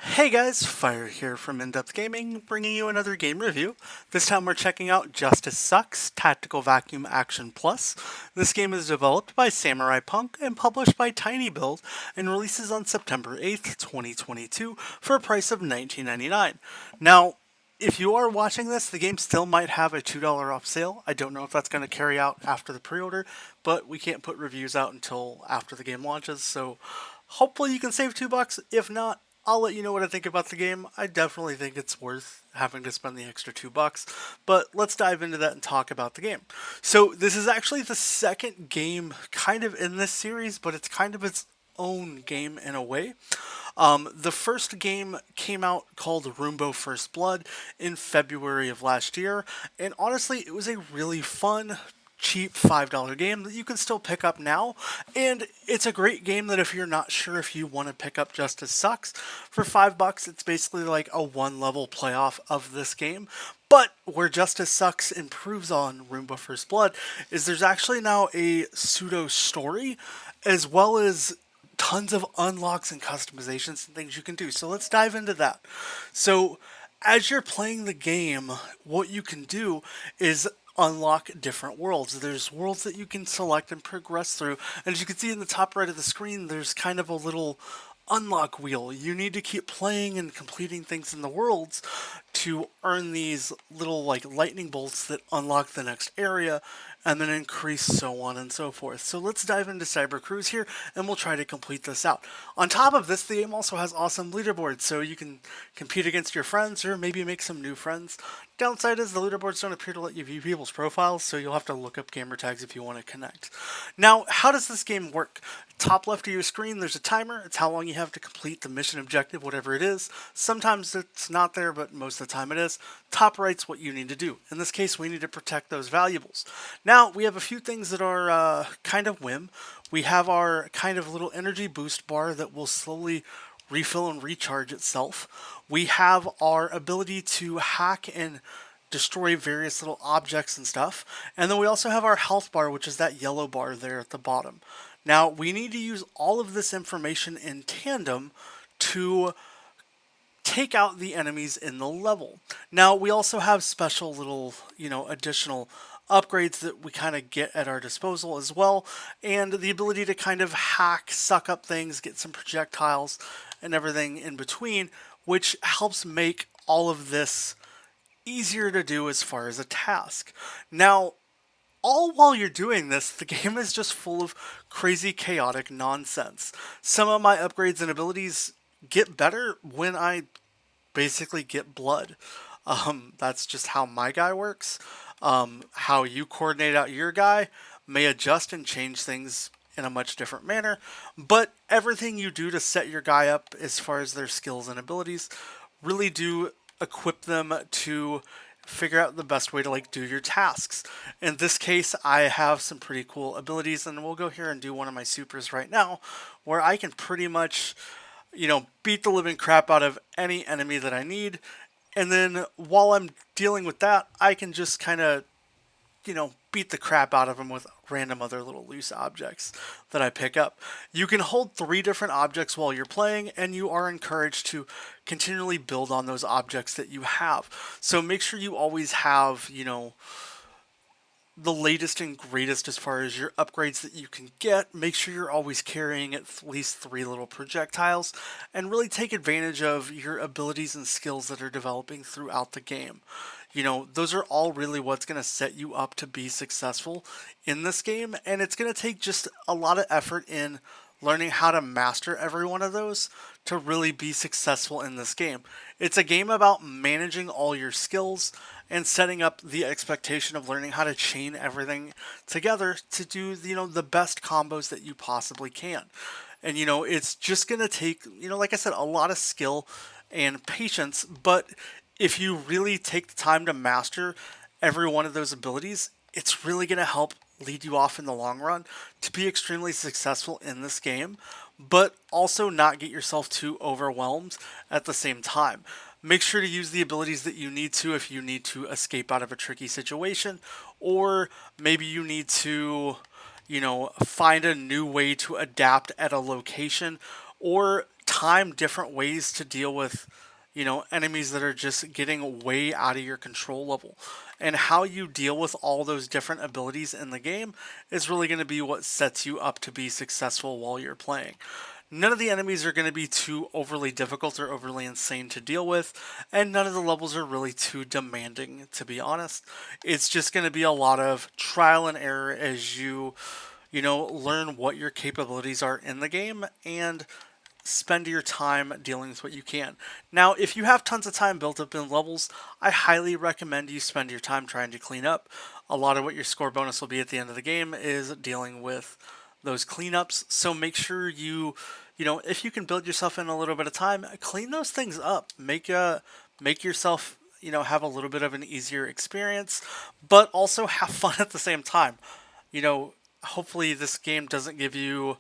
Hey guys, Fire here from InDepth Gaming, bringing you another game review. This time we're checking out Justice Sucks Tactical Vacuum Action Plus. This game is developed by Samurai Punk and published by Tiny Build and releases on September 8th, 2022 for a price of $19.99. Now, if you are watching this, the game still might have a $2 off sale. I don't know if that's going to carry out after the pre-order, but we can't put reviews out until after the game launches, so hopefully you can save $2. If not, I'll let you know what I think about the game. I definitely think it's worth having to spend the extra $2, but let's dive into that and talk about the game. So this is actually the second game kind of in this series, but it's kind of its own game in a way. The first game came out called Roombo First Blood in February of last year, and honestly, it was a really fun, cheap $5 game that you can still pick up now, and it's a great game that if you're not sure if you want to pick up Justice Sucks for $5, it's basically like a one-level playoff of this game. But where Justice Sucks improves on Roomba First Blood is there's actually now a pseudo story as well as tons of unlocks and customizations and things you can do. So let's dive into that. So as you're playing the game, what you can do is unlock different worlds. There's worlds that you can select and progress through. And as you can see in the top right of the screen, there's kind of a little unlock wheel. You need to keep playing and completing things in the worlds to earn these little like lightning bolts that unlock the next area and then increase so on and so forth. So let's dive into Cyber Cruise here and we'll try to complete this out. On top of this, the game also has awesome leaderboards, so you can compete against your friends or maybe make some new friends. Downside is the leaderboards don't appear to let you view people's profiles, so you'll have to look up gamer tags if you want to connect. Now, how does this game work? Top left of your screen, there's a timer. It's how long you have to complete the mission objective, whatever it is. Sometimes it's not there, but most of the time it is. Top right's what you need to do. In this case, we need to protect those valuables. Now, we have a few things that are kind of whim. We have our kind of little energy boost bar that will slowly refill and recharge itself. We have our ability to hack and destroy various little objects and stuff. And then we also have our health bar, which is that yellow bar there at the bottom. Now, we need to use all of this information in tandem to take out the enemies in the level. Now, we also have special little, additional upgrades that we kind of get at our disposal as well, and the ability to kind of hack, suck up things, get some projectiles, and everything in between, which helps make all of this easier to do as far as a task. Now, all while you're doing this, the game is just full of crazy, chaotic nonsense. Some of my upgrades and abilities get better when I basically get blood. That's just how my guy works. How you coordinate out your guy may adjust and change things in a much different manner, but everything you do to set your guy up as far as their skills and abilities really do equip them to figure out the best way to do your tasks. In this case, I have some pretty cool abilities, and we'll go here and do one of my supers right now where I can pretty much beat the living crap out of any enemy that I need. And then while I'm dealing with that, I can just kind of, beat the crap out of them with random other little loose objects that I pick up. You can hold 3 different objects while you're playing, and you are encouraged to continually build on those objects that you have. So make sure you always have, the latest and greatest as far as your upgrades that you can get. Make sure you're always carrying at least 3 little projectiles and really take advantage of your abilities and skills that are developing throughout the game. Those are all really what's going to set you up to be successful in this game, and it's going to take just a lot of effort in learning how to master every one of those to really be successful in this game. It's a game about managing all your skills and setting up the expectation of learning how to chain everything together to do, the best combos that you possibly can. And, it's just going to take, like I said, a lot of skill and patience, but if you really take the time to master every one of those abilities, it's really going to help lead you off in the long run to be extremely successful in this game, but also not get yourself too overwhelmed at the same time. Make sure to use the abilities that you need to if you need to escape out of a tricky situation, or maybe you need to, find a new way to adapt at a location, or time different ways to deal with, enemies that are just getting way out of your control level. And how you deal with all those different abilities in the game is really going to be what sets you up to be successful while you're playing. None of the enemies are going to be too overly difficult or overly insane to deal with, and none of the levels are really too demanding, to be honest. It's just going to be a lot of trial and error as you learn what your capabilities are in the game and spend your time dealing with what you can. Now, if you have tons of time built up in levels, I highly recommend you spend your time trying to clean up. A lot of what your score bonus will be at the end of the game is dealing with those cleanups. So make sure if you can build yourself in a little bit of time, clean those things up. Make yourself, have a little bit of an easier experience, but also have fun at the same time. Hopefully this game doesn't give you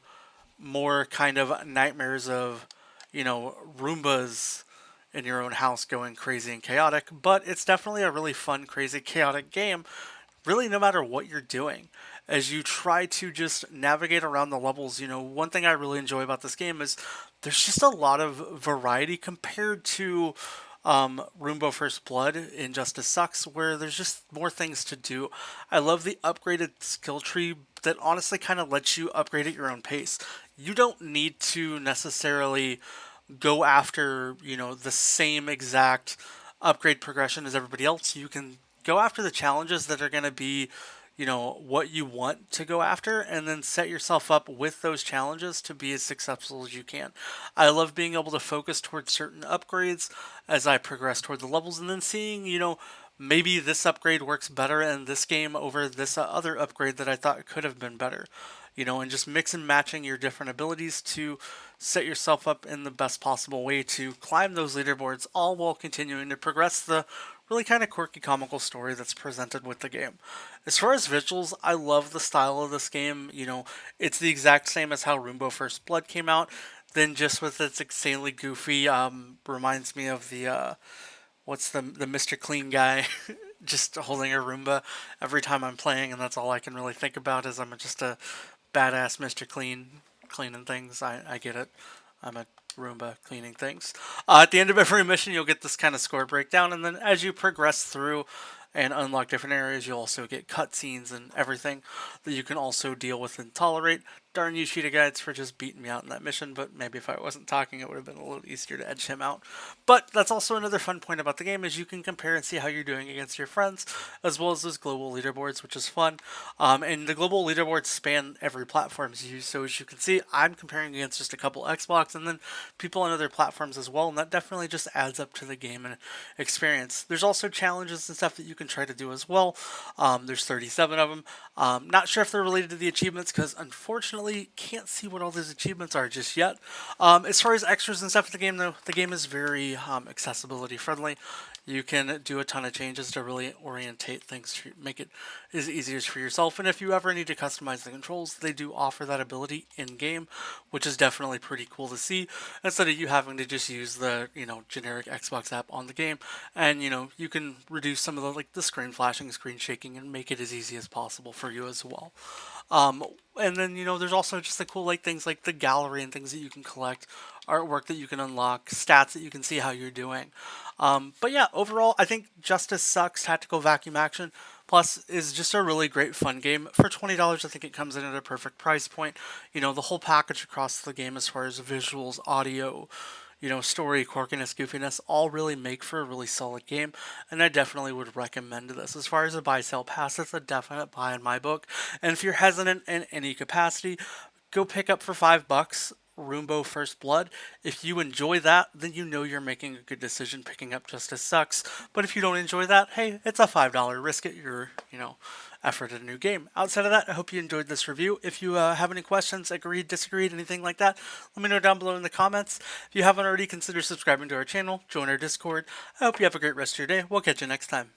more kind of nightmares of, Roombas in your own house going crazy and chaotic, but it's definitely a really fun, crazy, chaotic game, really no matter what you're doing. As you try to just navigate around the levels, one thing I really enjoy about this game is there's just a lot of variety compared to Roomba First Blood in Justice Sucks, where there's just more things to do. I love the upgraded skill tree that honestly kind of lets you upgrade at your own pace. You don't need to necessarily go after, the same exact upgrade progression as everybody else. You can go after the challenges that are going to be, what you want to go after, and then set yourself up with those challenges to be as successful as you can. I love being able to focus towards certain upgrades as I progress toward the levels, and then seeing, maybe this upgrade works better in this game over this other upgrade that I thought could have been better. And just mix and matching your different abilities to set yourself up in the best possible way to climb those leaderboards, all while continuing to progress the really kind of quirky comical story that's presented with the game. As far as visuals, I love the style of this game. It's the exact same as how Roomba First Blood came out, then just with its insanely goofy, reminds me of the what's the Mr. Clean guy just holding a Roomba every time I'm playing, and that's all I can really think about is I'm just a badass Mr. Clean cleaning things. I get it. I'm a Roomba cleaning things. At the end of every mission, you'll get this kind of score breakdown, and then as you progress through and unlock different areas, you'll also get cutscenes and everything that you can also deal with and tolerate. Darn you, Cheetah Guides, for just beating me out in that mission, but maybe if I wasn't talking, it would have been a little easier to edge him out. But that's also another fun point about the game, is you can compare and see how you're doing against your friends, as well as those global leaderboards, which is fun. And the global leaderboards span every platform you use, so as you can see, I'm comparing against just a couple Xbox, and then people on other platforms as well, and that definitely just adds up to the game and experience. There's also challenges and stuff that you can try to do as well. There's 37 of them. Not sure if they're related to the achievements, because unfortunately can't see what all those achievements are just yet. As far as extras and stuff in the game, though, the game is very accessibility friendly. You can do a ton of changes to really orientate things to make it as easy as for yourself. And if you ever need to customize the controls, they do offer that ability in game, which is definitely pretty cool to see. Instead of you having to just use the generic Xbox app on the game, and you can reduce some of the screen flashing, screen shaking, and make it as easy as possible for you as well. And then there's also just the cool things like the gallery and things that you can collect, artwork that you can unlock, stats that you can see how you're doing. But yeah, overall, I think Justice Sucks Tactical Vacuum Action Plus is just a really great fun game. For $20, I think it comes in at a perfect price point. The whole package across the game as far as visuals, audio, story, quirkiness, goofiness, all really make for a really solid game, and I definitely would recommend this. As far as a buy-sell pass, it's a definite buy in my book, and if you're hesitant in any capacity, go pick up for $5 Roomba First Blood. If you enjoy that, then you're making a good decision picking up Justice Sucks. But if you don't enjoy that, hey, it's a $5 risk at your, effort at a new game. Outside of that, I hope you enjoyed this review. If you have any questions, agreed, disagreed, anything like that, let me know down below in the comments. If you haven't already, consider subscribing to our channel, join our Discord. I hope you have a great rest of your day. We'll catch you next time.